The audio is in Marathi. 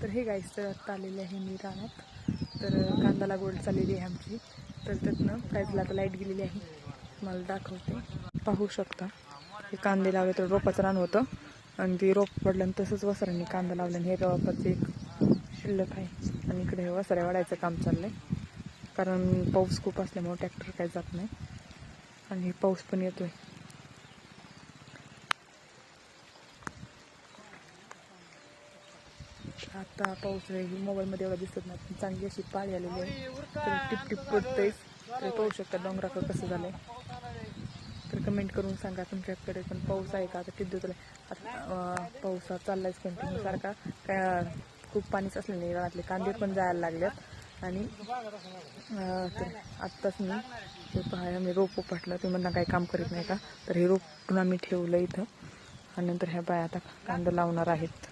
तर हे गाईस तर आत्ता आलेले आहे मी रानात. तर कांदा लागवड चाललेली आहे आमची. तर त्यातनं काय झालं आता लाईट गेलेली आहे, मला दाखवते. पाहू शकता हे कांदे लावले तर रोपाचं रान होतं आणि ते रोप पडलं आणि तसंच वसरांनी कांदा लावलं आणि हे रोपाचं एक शिल्लक आहे. आणि इकडे हे वसऱ्या वाढायचं काम चाललं आहे कारण पाऊस खूप असल्यामुळे ट्रॅक्टर काही जात नाही आणि पाऊस पण येतोय. आता पाऊस मोबाईलमध्ये एवढा दिसत नाही पण चांगली अशी पाळी आलेली आहे. तर टिप टिप पडतंयच. तर पाहू शकता डोंगराकडं कसं झालंय. तर कमेंट करून सांगा तुमच्याकडे पण पाऊस आहे का. आता किती दिवस आता पाऊस चाललायच कंटिन्यू सारखा. काय खूप पाणीच असल्याने रानातले कांदे पण जायला लागलेत. आणि तर आत्ताच मी हे पहा आम्ही रोप उपटलं. ते म्हणता काही काम करीत नाही का. तर हे रोप पुन्हा मी ठेवलं इथं आणि नंतर ह्या बाया आता कांदा लावणार आहेत.